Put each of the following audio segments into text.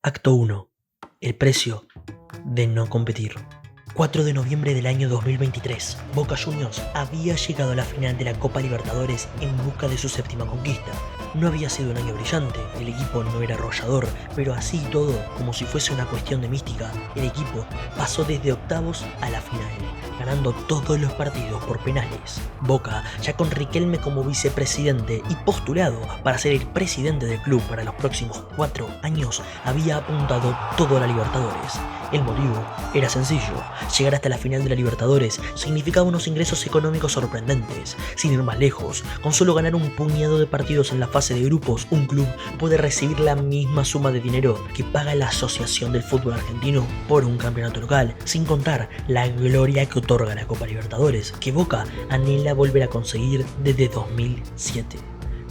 Acto 1. El precio de no competir. 4 de noviembre del año 2023, Boca Juniors había llegado a la final de la Copa Libertadores en busca de su séptima conquista. No había sido un año brillante, el equipo no era arrollador, pero así y todo, como si fuese una cuestión de mística, el equipo pasó desde octavos a la final, ganando todos los partidos por penales. Boca, ya con Riquelme como vicepresidente y postulado para ser el presidente del club para los próximos 4 años, había apuntado todo a la Libertadores. El motivo era sencillo: llegar hasta la final de la Libertadores significaba unos ingresos económicos sorprendentes. Sin ir más lejos, con solo ganar un puñado de partidos en la fase de grupos, un club puede recibir la misma suma de dinero que paga la Asociación del Fútbol Argentino por un campeonato local, sin contar la gloria que otorga la Copa Libertadores, que Boca anhela volver a conseguir desde 2007.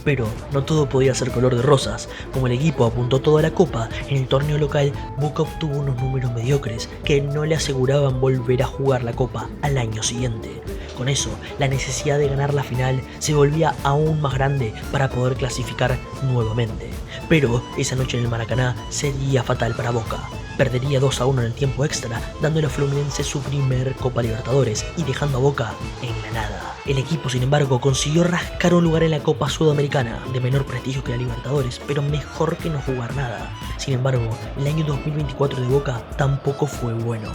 Pero no todo podía ser color de rosas. Como el equipo apuntó toda la copa, en el torneo local Boca obtuvo unos números mediocres que no le aseguraban volver a jugar la copa al año siguiente. Con eso, la necesidad de ganar la final se volvía aún más grande para poder clasificar nuevamente. Pero esa noche en el Maracaná sería fatal para Boca. Perdería 2-1 en el tiempo extra, dándole a Fluminense su primer Copa Libertadores y dejando a Boca en la nada. El equipo, sin embargo, consiguió rascar un lugar en la Copa Sudamericana, de menor prestigio que la Libertadores, pero mejor que no jugar nada. Sin embargo, el año 2024 de Boca tampoco fue bueno.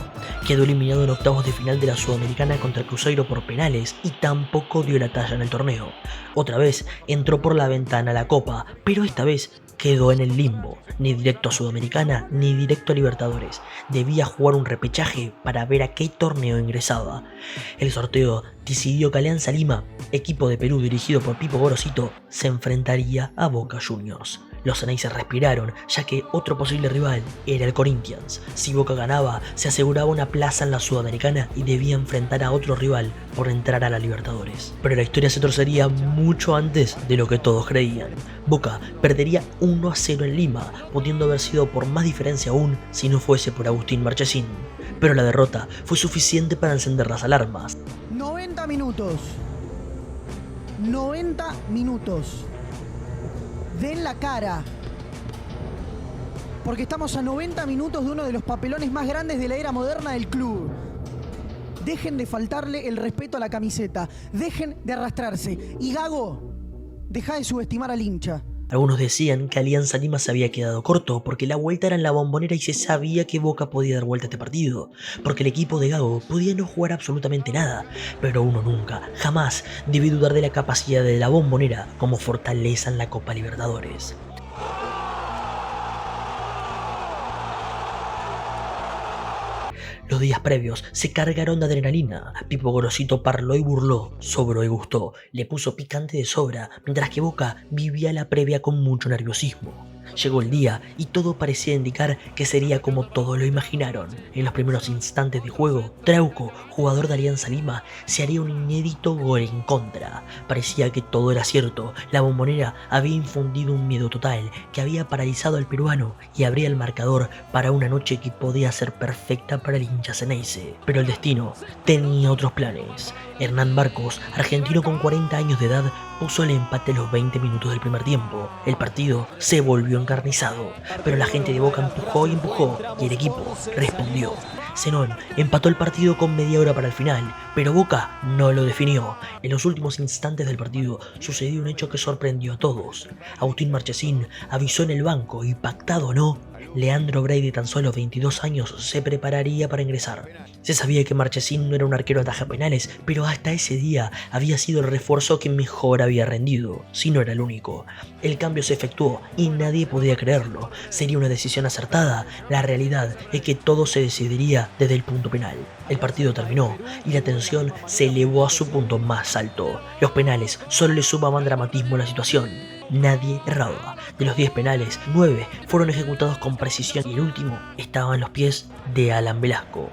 Quedó eliminado en octavos de final de la Sudamericana contra el Cruzeiro por penales y tampoco dio la talla en el torneo. Otra vez entró por la ventana a la Copa, pero esta vez quedó en el limbo, ni directo a Sudamericana ni directo a Libertadores. Debía jugar un repechaje para ver a qué torneo ingresaba. El sorteo decidió que Alianza Lima, equipo de Perú dirigido por Pipo Gorosito, se enfrentaría a Boca Juniors. Los ceneices respiraron, ya que otro posible rival era el Corinthians. Si Boca ganaba, se aseguraba una plaza en la Sudamericana y debía enfrentar a otro rival por entrar a la Libertadores. Pero la historia se torcería mucho antes de lo que todos creían. Boca perdería 1-0 en Lima, pudiendo haber sido por más diferencia aún si no fuese por Agustín Marchesín. Pero la derrota fue suficiente para encender las alarmas. 90 minutos. 90 minutos. Den la cara. Porque estamos a 90 minutos de uno de los papelones más grandes de la era moderna del club. Dejen de faltarle el respeto a la camiseta. Dejen de arrastrarse. Y Gago, deja de subestimar al hincha. Algunos decían que Alianza Lima se había quedado corto porque la vuelta era en la Bombonera y se sabía que Boca podía dar vuelta a este partido, porque el equipo de Gago podía no jugar absolutamente nada, pero uno nunca, jamás debió dudar de la capacidad de la Bombonera como fortaleza en la Copa Libertadores. Los días previos se cargaron de adrenalina. Pipo Gorosito parló y burló, sobró y gustó, le puso picante de sobra, mientras que Boca vivía la previa con mucho nerviosismo. Llegó el día y todo parecía indicar que sería como todos lo imaginaron. En los primeros instantes de juego, Trauco, jugador de Alianza Lima, se haría un inédito gol en contra. Parecía que todo era cierto. La Bombonera había infundido un miedo total que había paralizado al peruano y abría el marcador para una noche que podía ser perfecta para el hincha ceneice. Pero el destino tenía otros planes. Hernán Barcos, argentino con 40 años de edad, puso el empate a los 20 minutos del primer tiempo. El partido se volvió encarnizado, pero la gente de Boca empujó y empujó y el equipo respondió. Zenón empató el partido con media hora para el final, pero Boca no lo definió. En los últimos instantes del partido sucedió un hecho que sorprendió a todos. Agustín Marchesín avisó en el banco y, pactado o no, Leandro Bray, de tan solo 22 años, se prepararía para ingresar. Se sabía que Marchesín no era un arquero ataja penales, pero hasta ese día había sido el refuerzo que mejor había rendido, si no era el único. El cambio se efectuó y nadie podía creerlo. ¿Sería una decisión acertada? La realidad es que todo se decidiría desde el punto penal. El partido terminó y la tensión se elevó a su punto más alto. Los penales solo le sumaban dramatismo a la situación. Nadie erraba. De los 10 penales, 9 fueron ejecutados con precisión y el último estaba en los pies de Alan Velasco.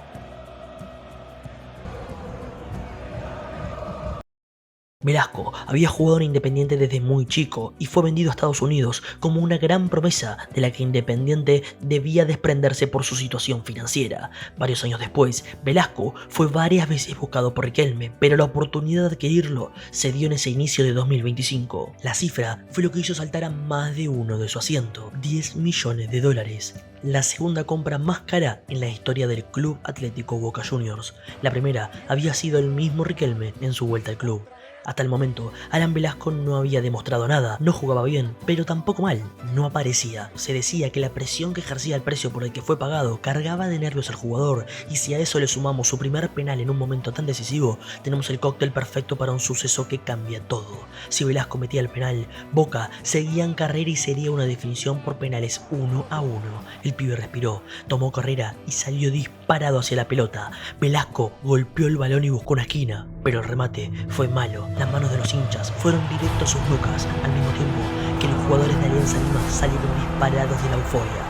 Velasco había jugado en Independiente desde muy chico y fue vendido a Estados Unidos como una gran promesa de la que Independiente debía desprenderse por su situación financiera. Varios años después, Velasco fue varias veces buscado por Riquelme, pero la oportunidad de adquirirlo se dio en ese inicio de 2025. La cifra fue lo que hizo saltar a más de uno de su asiento, $10 millones. La segunda compra más cara en la historia del Club Atlético Boca Juniors. La primera había sido el mismo Riquelme en su vuelta al club. Hasta el momento, Alan Velasco no había demostrado nada, no jugaba bien, pero tampoco mal, no aparecía. Se decía que la presión que ejercía el precio por el que fue pagado cargaba de nervios al jugador, y si a eso le sumamos su primer penal en un momento tan decisivo, tenemos el cóctel perfecto para un suceso que cambia todo. Si Velasco metía el penal, Boca seguía en carrera y sería una definición por penales 1-1. El pibe respiró, tomó carrera y salió disparado hacia la pelota. Velasco golpeó el balón y buscó una esquina, pero el remate fue malo. Las manos de los hinchas fueron directo a sus nucas, al mismo tiempo que los jugadores de Alianza Lima salieron disparados de la euforia.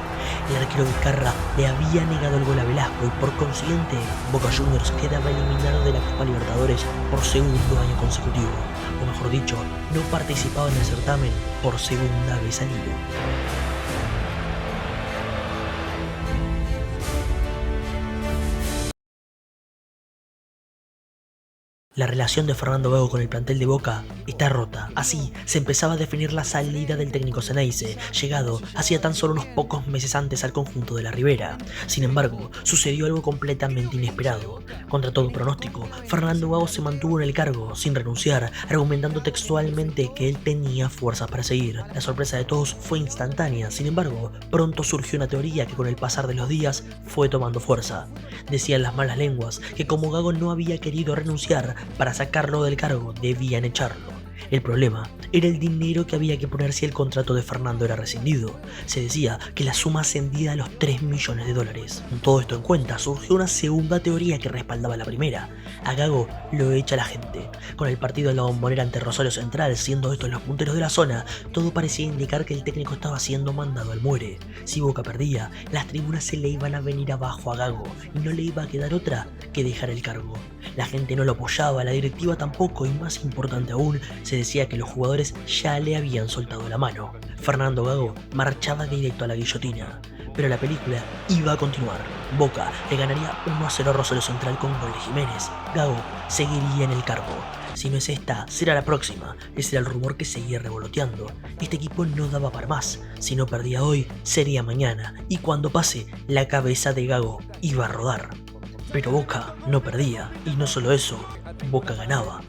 El arquero Vizcarra le había negado el gol a Velasco y por consiguiente Boca Juniors quedaba eliminado de la Copa Libertadores por segundo año consecutivo, o mejor dicho, no participaba en el certamen por segunda vez al hilo. La relación de Fernando Gago con el plantel de Boca está rota. Así se empezaba a definir la salida del técnico Ceneice, llegado hacía tan solo unos pocos meses antes al conjunto de la Ribera. Sin embargo, sucedió algo completamente inesperado. Contra todo pronóstico, Fernando Gago se mantuvo en el cargo, sin renunciar, argumentando textualmente que él tenía fuerzas para seguir. La sorpresa de todos fue instantánea, sin embargo, pronto surgió una teoría que con el pasar de los días fue tomando fuerza. Decían las malas lenguas que como Gago no había querido renunciar, para sacarlo del cargo debían echarlo. El problema era el dinero que había que poner si el contrato de Fernando era rescindido. Se decía que la suma ascendía a los $3 millones. Con todo esto en cuenta, surgió una segunda teoría que respaldaba la primera. A Gago lo echa la gente. Con el partido en la Bombonera ante Rosario Central, siendo estos los punteros de la zona, todo parecía indicar que el técnico estaba siendo mandado al muere. Si Boca perdía, las tribunas se le iban a venir abajo a Gago y no le iba a quedar otra que dejar el cargo. La gente no lo apoyaba, la directiva tampoco y más importante aún, se decía que los jugadores ya le habían soltado la mano. Fernando Gago marchaba directo a la guillotina, pero la película iba a continuar. Boca le ganaría 1-0 a Rosario Central con gol de Jiménez. Gago seguiría en el cargo. Si no es esta, será la próxima. Ese era el rumor que seguía revoloteando. Este equipo no daba para más. Si no perdía hoy, sería mañana. Y cuando pase, la cabeza de Gago iba a rodar. Pero Boca no perdía. Y no solo eso, Boca ganaba.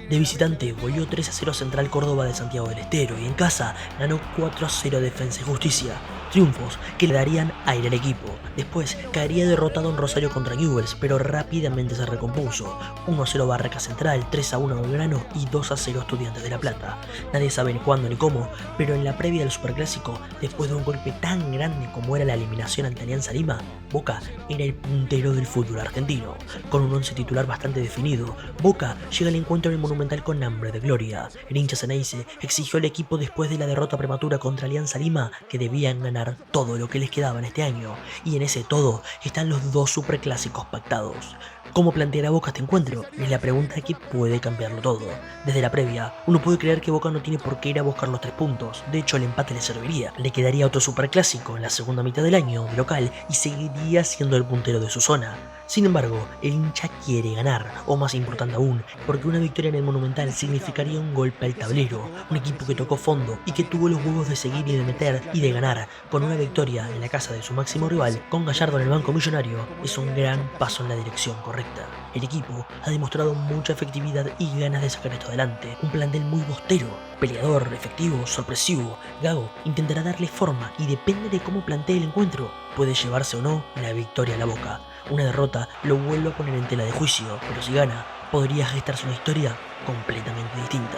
De visitante goleó 3-0 a Central Córdoba de Santiago del Estero y en casa ganó 4-0 a Defensa y Justicia. Triunfos que le darían aire al equipo. Después caería derrotado en Rosario contra Newell's, pero rápidamente se recompuso. 1-0 Barraca Central, 3-1 Belgrano y 2-0 Estudiantes de La Plata. Nadie sabe ni cuándo ni cómo, pero en la previa del Superclásico, después de un golpe tan grande como era la eliminación ante Alianza Lima, Boca era el puntero del fútbol argentino. Con un once titular bastante definido, Boca llega al encuentro en el Monumental con hambre de gloria. El hincha Ceneice exigió al equipo después de la derrota prematura contra Alianza Lima que debían ganar todo lo que les quedaba en este año, y en ese todo están los dos superclásicos pactados. ¿Cómo planteará Boca este encuentro? Es la pregunta que puede cambiarlo todo. Desde la previa, uno puede creer que Boca no tiene por qué ir a buscar los 3 puntos, de hecho el empate le serviría, le quedaría otro superclásico en la segunda mitad del año de local y seguiría siendo el puntero de su zona. Sin embargo, el hincha quiere ganar, o más importante aún, porque una victoria en el Monumental significaría un golpe al tablero, un equipo que tocó fondo y que tuvo los huevos de seguir y de meter y de ganar. Con una victoria en la casa de su máximo rival, con Gallardo en el banco millonario, es un gran paso en la dirección correcta. El equipo ha demostrado mucha efectividad y ganas de sacar esto adelante, un plantel muy bostero, peleador, efectivo, sorpresivo. Gago intentará darle forma y depende de cómo plantee el encuentro, puede llevarse o no la victoria a la Boca. Una derrota lo vuelve a poner en tela de juicio, pero si gana, podría gestarse una historia completamente distinta.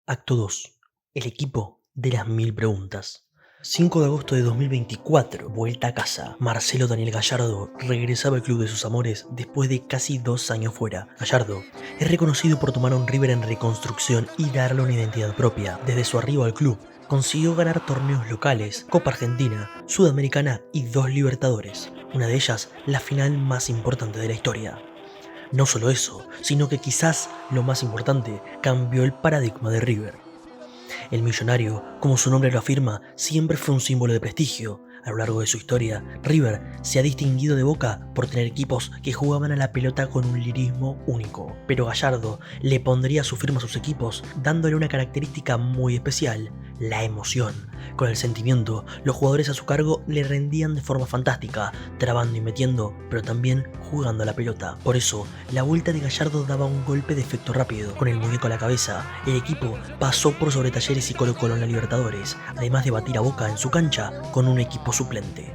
Acto 2. El equipo de las 1000 preguntas. 5 de agosto de 2024, vuelta a casa. Marcelo Daniel Gallardo regresaba al club de sus amores después de casi 2 años fuera. Gallardo es reconocido por tomar a un River en reconstrucción y darle una identidad propia. Desde su arribo al club, consiguió ganar torneos locales, Copa Argentina, Sudamericana y 2 Libertadores, una de ellas la final más importante de la historia. No solo eso, sino que quizás lo más importante, cambió el paradigma de River. El Millonario, como su nombre lo afirma, siempre fue un símbolo de prestigio. A lo largo de su historia, River se ha distinguido de Boca por tener equipos que jugaban a la pelota con un lirismo único. Pero Gallardo le pondría su firma a sus equipos, dándole una característica muy especial: la emoción. Con el sentimiento, los jugadores a su cargo le rendían de forma fantástica, trabando y metiendo, pero también jugando a la pelota. Por eso, la vuelta de Gallardo daba un golpe de efecto rápido. Con el muñeco a la cabeza, el equipo pasó por sobre Talleres y Colo-Colo en la Libertadores, además de batir a Boca en su cancha con un equipo suplente.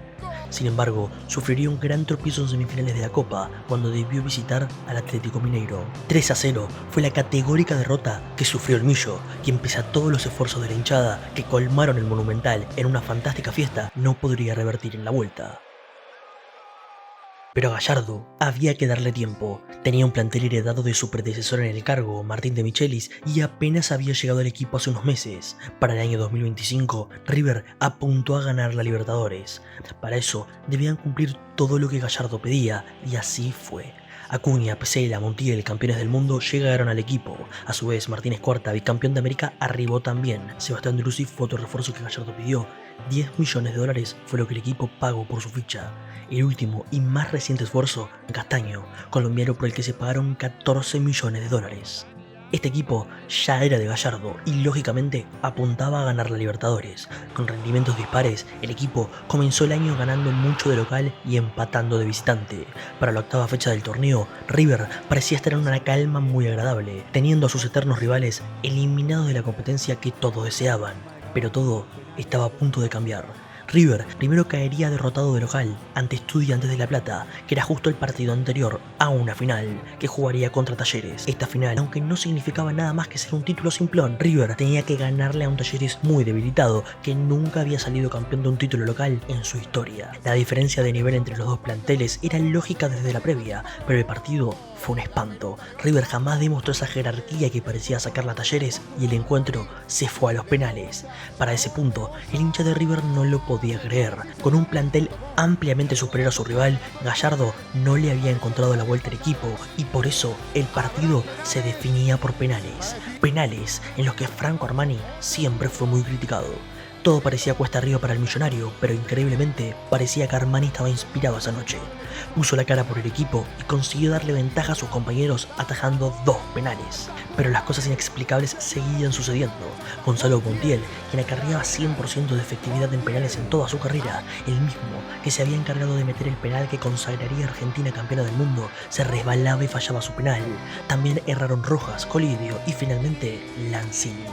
Sin embargo, sufriría un gran tropiezo en semifinales de la Copa cuando debió visitar al Atlético Mineiro. 3-0 fue la categórica derrota que sufrió el Millo, quien pese a todos los esfuerzos de la hinchada que colmaron el Monumental en una fantástica fiesta, no podría revertir en la vuelta. Pero a Gallardo había que darle tiempo. Tenía un plantel heredado de su predecesor en el cargo, Martín de Michelis, y apenas había llegado al equipo hace unos meses. Para el año 2025, River apuntó a ganar la Libertadores. Para eso, debían cumplir todo lo que Gallardo pedía, y así fue. Acuña, Pesela, Montiel, campeones del mundo, llegaron al equipo. A su vez, Martínez Cuarta, bicampeón de América, arribó también. Sebastián de Rossi fue otro refuerzo que Gallardo pidió. $10 millones fue lo que el equipo pagó por su ficha. El último y más reciente esfuerzo, Castaño, colombiano, por el que se pagaron $14 millones. Este equipo ya era de Gallardo y lógicamente apuntaba a ganar la Libertadores. Con rendimientos dispares, el equipo comenzó el año ganando mucho de local y empatando de visitante. Para la octava fecha del torneo, River parecía estar en una calma muy agradable, teniendo a sus eternos rivales eliminados de la competencia que todos deseaban. Pero todo estaba a punto de cambiar. River primero caería derrotado de local ante Estudiantes de La Plata, que era justo el partido anterior a una final que jugaría contra Talleres. Esta final, aunque no significaba nada más que ser un título simplón, River tenía que ganarle a un Talleres muy debilitado, que nunca había salido campeón de un título local en su historia. La diferencia de nivel entre los dos planteles era lógica desde la previa, pero el partido fue un espanto. River jamás demostró esa jerarquía que parecía sacarla a Talleres y el encuentro se fue a los penales. Para ese punto, el hincha de River no lo podía creer. Con un plantel ampliamente superior a su rival, Gallardo no le había encontrado la vuelta al equipo y por eso el partido se definía por penales. Penales en los que Franco Armani siempre fue muy criticado. Todo parecía cuesta arriba para el Millonario, pero increíblemente parecía que Armani estaba inspirado esa noche. Puso la cara por el equipo y consiguió darle ventaja a sus compañeros atajando 2 penales. Pero las cosas inexplicables seguían sucediendo. Gonzalo Montiel, quien acarreaba 100% de efectividad en penales en toda su carrera, el mismo que se había encargado de meter el penal que consagraría a Argentina campeona del mundo, se resbalaba y fallaba su penal. También erraron Rojas, Colidio y finalmente Lanzini.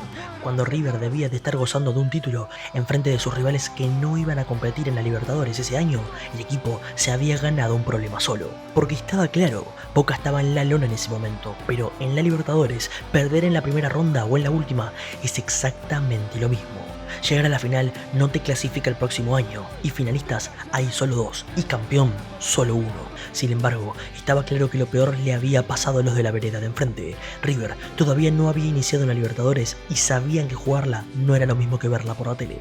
Cuando River debía de estar gozando de un título enfrente de sus rivales que no iban a competir en la Libertadores ese año, el equipo se había ganado un problema solo. Porque estaba claro, Boca estaba en la lona en ese momento, pero en la Libertadores, perder en la primera ronda o en la última es exactamente lo mismo. Llegar a la final no te clasifica el próximo año, y finalistas hay solo 2, y campeón solo 1. Sin embargo, estaba claro que lo peor le había pasado a los de la vereda de enfrente. River todavía no había iniciado en la Libertadores y sabían que jugarla no era lo mismo que verla por la tele.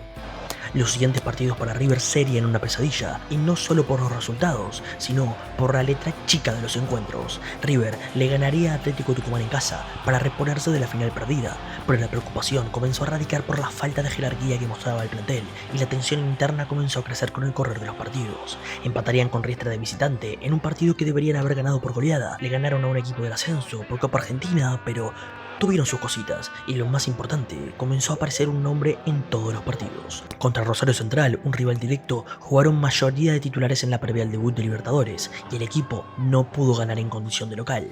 Los siguientes partidos para River serían una pesadilla, y no solo por los resultados, sino por la letra chica de los encuentros. River le ganaría a Atlético Tucumán en casa para reponerse de la final perdida, pero la preocupación comenzó a radicar por la falta de jerarquía que mostraba el plantel, y la tensión interna comenzó a crecer con el correr de los partidos. Empatarían con Riestra de visitante en un partido que deberían haber ganado por goleada. Le ganaron a un equipo del ascenso por Copa Argentina, pero tuvieron sus cositas, y lo más importante, comenzó a aparecer un nombre en todos los partidos. Contra Rosario Central, un rival directo, jugaron mayoría de titulares en la previa al debut de Libertadores, y el equipo no pudo ganar en condición de local.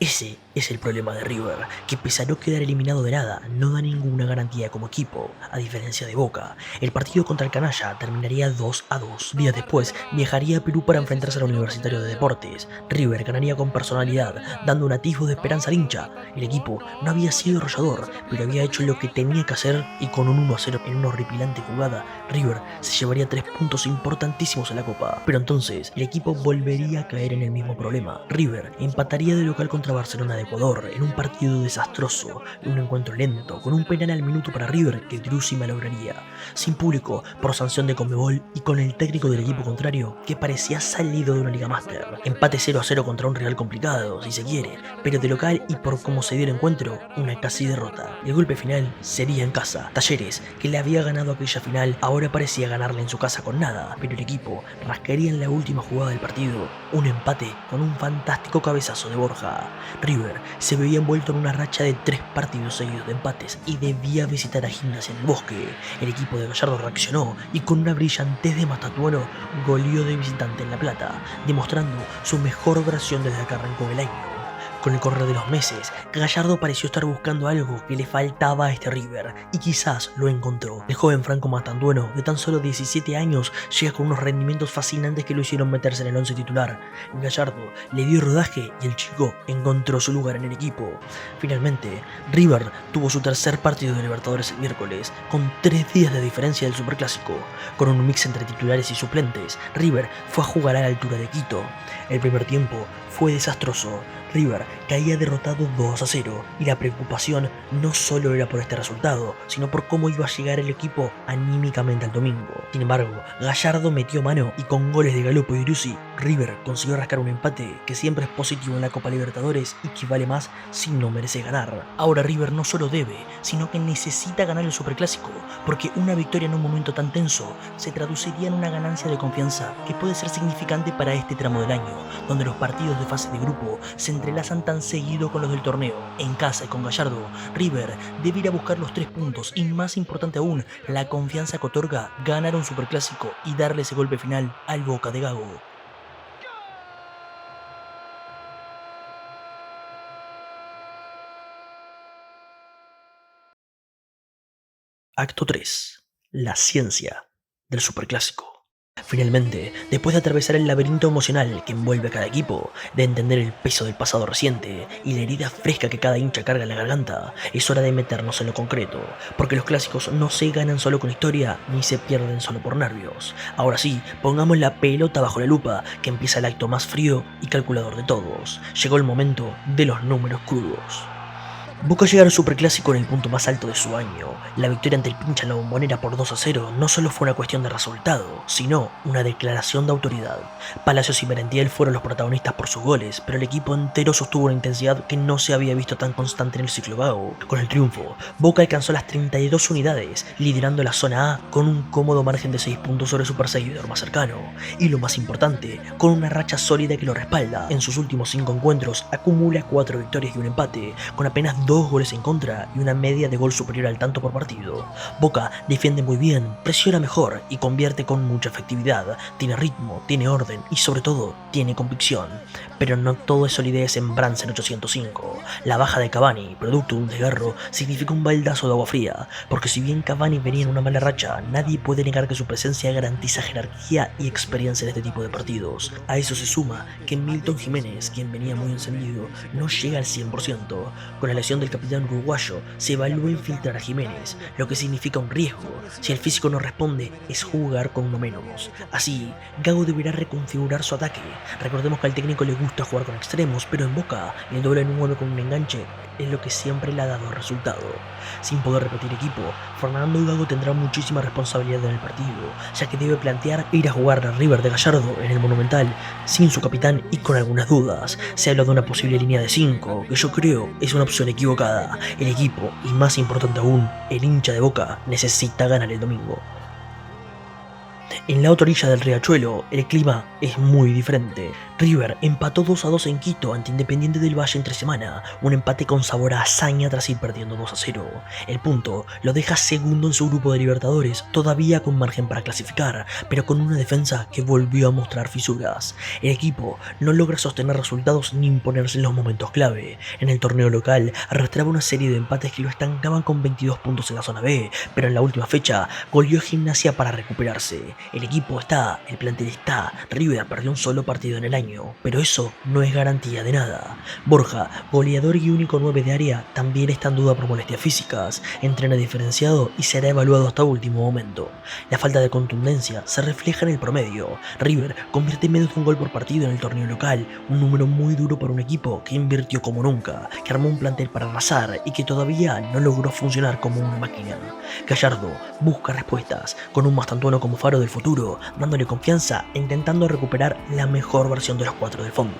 Ese es el problema de River, que pese a no quedar eliminado de nada, no da ninguna garantía como equipo, a diferencia de Boca. El partido contra el Canalla terminaría 2-2. Días después, viajaría a Perú para enfrentarse al Universitario de Deportes. River ganaría con personalidad, dando un atisbo de esperanza al hincha. El equipo no había sido arrollador, pero había hecho lo que tenía que hacer, y con un 1-0 en una horripilante jugada, River se llevaría 3 puntos importantísimos a la Copa. Pero entonces, el equipo volvería a caer en el mismo problema. River empataría de local contra contra Barcelona de Ecuador en un partido desastroso, en un encuentro lento, con un penal al minuto para River que Driussi malograría, sin público por sanción de Conmebol y con el técnico del equipo contrario que parecía salido de una Liga Master. Empate 0-0 contra un rival complicado, si se quiere, pero de local y por cómo se dio el encuentro, una casi derrota. El golpe final sería en casa. Talleres, que le había ganado aquella final, ahora parecía ganarle en su casa con nada, pero el equipo rascaría en la última jugada del partido un empate con un fantástico cabezazo de Borja. River se veía envuelto en una racha de 3 partidos seguidos de empates y debía visitar a Gimnasia en el Bosque. El equipo de Gallardo reaccionó y con una brillantez de Matatueno goleó de visitante en La Plata, demostrando su mejor versión desde que arrancó el año. Con el correr de los meses, Gallardo pareció estar buscando algo que le faltaba a este River, y quizás lo encontró. El joven Franco Matantuono, de tan solo 17 años, llega con unos rendimientos fascinantes que lo hicieron meterse en el 11 titular. Gallardo le dio rodaje y el chico encontró su lugar en el equipo. Finalmente, River tuvo su tercer partido de Libertadores el miércoles, con 3 días de diferencia del Superclásico. Con un mix entre titulares y suplentes, River fue a jugar a la altura de Quito. El primer tiempo fue desastroso. River caía derrotado 2-0 y la preocupación no solo era por este resultado, sino por cómo iba a llegar el equipo anímicamente al domingo. Sin embargo, Gallardo metió mano y con goles de Galopo y Driussi, River consiguió rascar un empate que siempre es positivo en la Copa Libertadores y que vale más si no merece ganar. Ahora River no solo debe, sino que necesita ganar el Superclásico, porque una victoria en un momento tan tenso se traduciría en una ganancia de confianza que puede ser significante para este tramo del año, donde los partidos de fase de grupo se entrelazan tan seguido con los del torneo. En casa y con Gallardo, River debe ir a buscar los 3 puntos y, más importante aún, la confianza que otorga ganar un Superclásico y darle ese golpe final al Boca de Gago. Acto 3. La ciencia del Superclásico. Finalmente, después de atravesar el laberinto emocional que envuelve a cada equipo, de entender el peso del pasado reciente y la herida fresca que cada hincha carga en la garganta, es hora de meternos en lo concreto, porque los clásicos no se ganan solo con historia ni se pierden solo por nervios. Ahora sí, pongamos la pelota bajo la lupa, que empieza el acto más frío y calculador de todos. Llegó el momento de los números crudos. Boca llega al Superclásico en el punto más alto de su año. La victoria ante el pincha en la Bombonera por 2-0 no solo fue una cuestión de resultado, sino una declaración de autoridad. Palacios y Merentiel fueron los protagonistas por sus goles, pero el equipo entero sostuvo una intensidad que no se había visto tan constante en el ciclo Gago. Con el triunfo, Boca alcanzó las 32 unidades, liderando la zona A con un cómodo margen de 6 puntos sobre su perseguidor más cercano. Y lo más importante, con una racha sólida que lo respalda. En sus últimos 5 encuentros acumula 4 victorias y un empate, con apenas 2 goles en contra y una media de gol superior al tanto por partido. Boca defiende muy bien, presiona mejor y convierte con mucha efectividad. Tiene ritmo, tiene orden y sobre todo tiene convicción. Pero no todo es solidez en Bransen 805. La baja de Cavani, producto de un desgarro, significa un baldazo de agua fría, porque si bien Cavani venía en una mala racha, nadie puede negar que su presencia garantiza jerarquía y experiencia en este tipo de partidos. A eso se suma que Milton Jiménez, quien venía muy encendido, no llega al 100%. Con la lesión del capitán uruguayo, se evalúa infiltrar a Jiménez, lo que significa un riesgo. Si el físico no responde, es jugar con uno menos. Así, Gago deberá reconfigurar su ataque. Recordemos que al técnico le gusta jugar con extremos, pero en Boca, el doble en un 9 con un enganche es lo que siempre le ha dado resultado. Sin poder repetir equipo, Fernando Gago tendrá muchísima responsabilidad en el partido, ya que debe plantear ir a jugar a River de Gallardo en el Monumental, sin su capitán y con algunas dudas. Se habla de una posible línea de 5, que yo creo es una opción equivocada. El equipo, y más importante aún, el hincha de Boca, necesita ganar el domingo. En la otra orilla del riachuelo, el clima es muy diferente. River empató 2-2 en Quito ante Independiente del Valle entre semana, un empate con sabor a hazaña tras ir perdiendo 2-0. El punto lo deja segundo en su grupo de Libertadores, todavía con margen para clasificar, pero con una defensa que volvió a mostrar fisuras. El equipo no logra sostener resultados ni imponerse en los momentos clave. En el torneo local arrastraba una serie de empates que lo estancaban con 22 puntos en la zona B, pero en la última fecha goleó Gimnasia para recuperarse. El equipo está, el plantel está, River perdió un solo partido en el año, pero eso no es garantía de nada. Borja, goleador y único 9 de área, también está en duda por molestias físicas, entrena diferenciado y será evaluado hasta último momento. La falta de contundencia se refleja en el promedio. River convierte menos de un gol por partido en el torneo local, un número muy duro para un equipo que invirtió como nunca, que armó un plantel para arrasar y que todavía no logró funcionar como una máquina. Gallardo busca respuestas, con un Mastantuono como faro del futuro, dándole confianza e intentando recuperar la mejor versión de los 4 del fondo.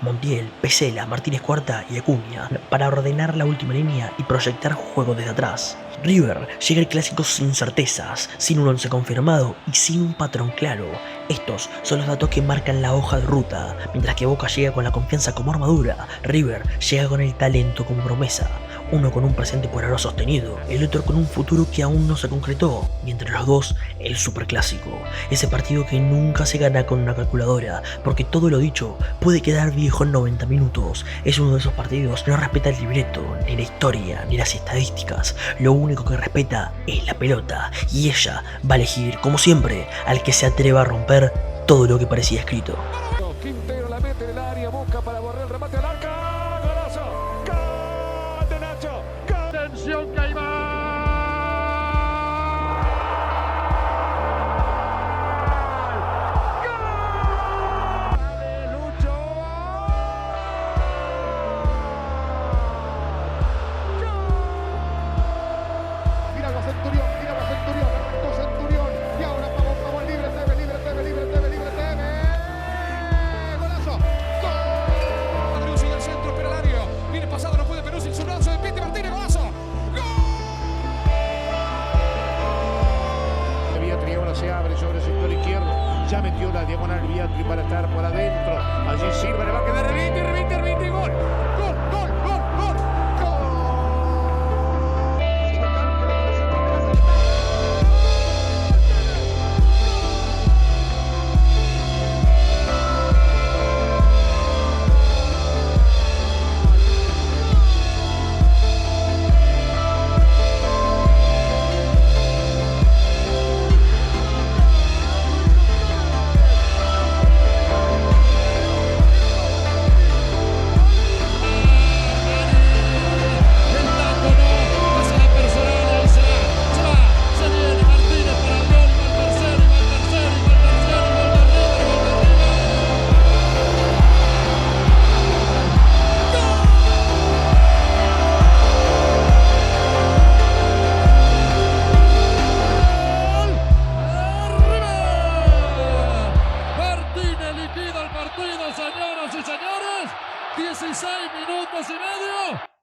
Montiel, Pesela, Martínez Cuarta y Acuña para ordenar la última línea y proyectar juego desde atrás. River llega al clásico sin certezas, sin un once confirmado y sin un patrón claro. Estos son los datos que marcan la hoja de ruta. Mientras que Boca llega con la confianza como armadura, River llega con el talento como promesa. Uno con un presente por ahora sostenido, el otro con un futuro que aún no se concretó, y entre los dos, el superclásico. Ese partido que nunca se gana con una calculadora, porque todo lo dicho puede quedar viejo en 90 minutos. Es uno de esos partidos que no respeta el libreto, ni la historia, ni las estadísticas. Lo único que respeta es la pelota, y ella va a elegir, como siempre, al que se atreva a romper todo lo que parecía escrito. Quintero la mete en el área, busca para borrar el remate al arco. ¡Golazo! ¡Gol de Nacho! ¡Gol! ¡Atención que ahí va! ¡Gol! ¡Dale, Lucho! ¡Gol! Mira a Centurión, arrancó Centurión. Y ahora vamos libre, Teve. ¡Golazo! ¡Gol! Peruzzi del centro, espera el área. Viene pasado, no puede Peruzzi, su brazo de Piti Martínez, ¡golazo! ¡Gol! Viatri ahora se abre sobre el sector izquierdo. Ya metió la diagonal Viatri para estar por adentro. Allí Silva le va a quedar remite y gol. Señoras y señores, 16 minutos y medio.